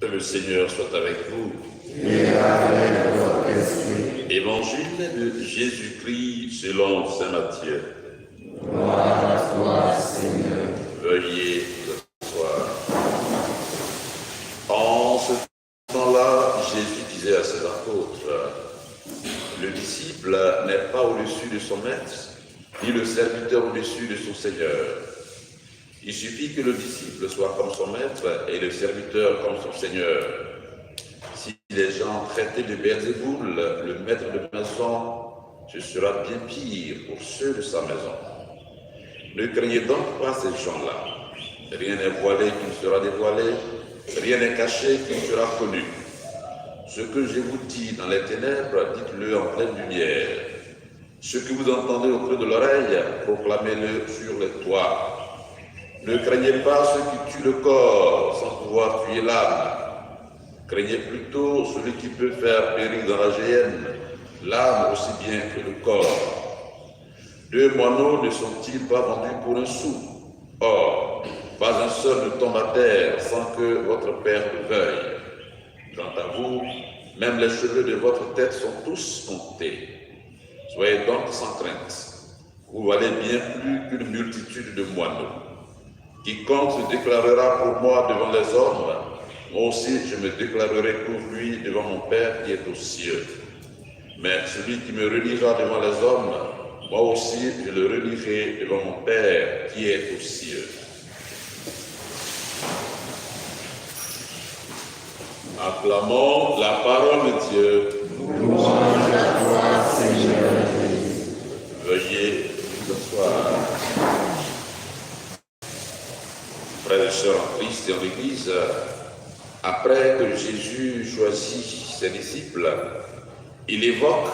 Que le Seigneur soit avec vous. Et avec votre esprit. Évangile de Jésus-Christ selon saint Matthieu. Gloire à toi, Seigneur. Veuillez vous asseoir. En ce temps-là, Jésus disait à ses apôtres, le disciple n'est pas au-dessus de son maître, ni le serviteur au-dessus de son Seigneur. Il suffit que le disciple soit comme son maître et le serviteur comme son Seigneur. Si les gens traitaient de Belzéboul, le maître de maison, ce sera bien pire pour ceux de sa maison. Ne craignez donc pas ces gens-là. Rien n'est voilé qui ne sera dévoilé, rien n'est caché qui ne sera connu. Ce que je vous dis dans les ténèbres, dites-le en pleine lumière. Ce que vous entendez au creux de l'oreille, proclamez-le sur les toits. Ne craignez pas ceux qui tuent le corps sans pouvoir tuer l'âme. Craignez plutôt celui qui peut faire périr dans la géhenne l'âme aussi bien que le corps. 2 moineaux ne sont-ils pas vendus pour un sou? Or, pas un seul ne tombe à terre sans que votre Père le veuille. Quant à vous, même les cheveux de votre tête sont tous comptés. Soyez donc sans crainte. Vous valez bien plus qu'une multitude de moineaux. Quiconque se déclarera pour moi devant les hommes, moi aussi je me déclarerai pour lui devant mon Père qui est aux cieux. Mais celui qui me reliera devant les hommes, moi aussi je le relierai devant mon Père qui est aux cieux. Acclamons la parole de Dieu. Louange à toi, Seigneur Jésus. Veuillez vous asseoir. Frères et sœurs en Christ et en l'Église, après que Jésus choisit ses disciples, il évoque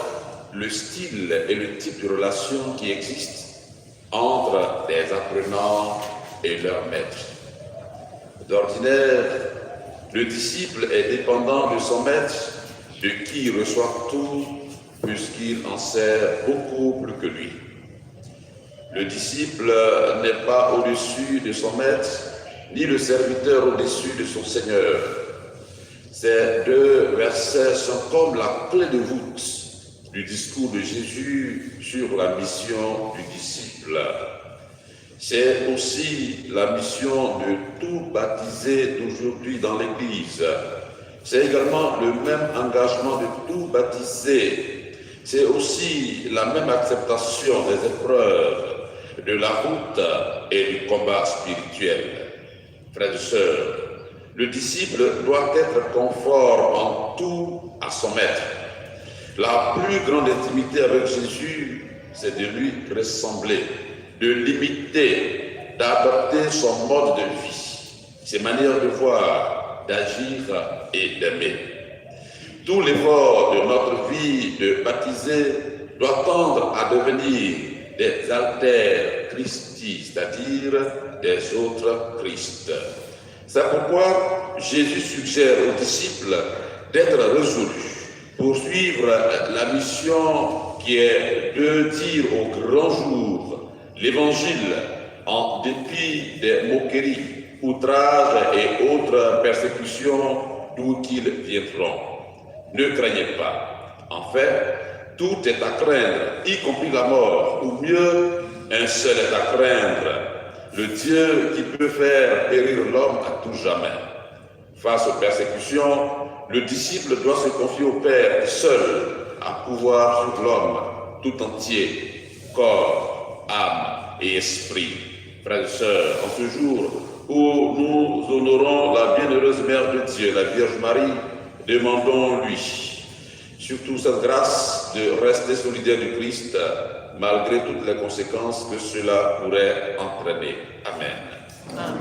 le style et le type de relation qui existent entre des apprenants et leur maître. D'ordinaire, le disciple est dépendant de son maître, de qui il reçoit tout, puisqu'il en sert beaucoup plus que lui. Le disciple n'est pas au-dessus de son maître, ni le serviteur au-dessus de son Seigneur. Ces 2 versets sont comme la clé de voûte du discours de Jésus sur la mission du disciple. C'est aussi la mission de tout baptisé d'aujourd'hui dans l'Église. C'est également le même engagement de tout baptisé. C'est aussi la même acceptation des épreuves, de la route et du combat spirituel. Frères et sœurs, le disciple doit être conforme en tout à son maître. La plus grande intimité avec Jésus, c'est de lui ressembler, de l'imiter, d'adopter son mode de vie, ses manières de voir, d'agir et d'aimer. Tout l'effort de notre vie de baptisé doit tendre à devenir des alters Christi, c'est-à-dire des autres Christ. C'est pourquoi Jésus suggère aux disciples d'être résolus pour suivre la mission qui est de dire au grand jour l'Évangile en dépit des moqueries, outrages et autres persécutions d'où qu'ils viendront. Ne craignez pas. En fait, tout est à craindre, y compris la mort, ou mieux, un seul est à craindre, le Dieu qui peut faire périr l'homme à tout jamais. Face aux persécutions, le disciple doit se confier au Père seul à pouvoir sur l'homme tout entier, corps, âme et esprit. Frères et sœurs, en ce jour où nous honorons la bienheureuse Mère de Dieu, la Vierge Marie, demandons-lui surtout cette grâce de rester solidaire du Christ malgré toutes les conséquences que cela pourrait entraîner. Amen. Amen.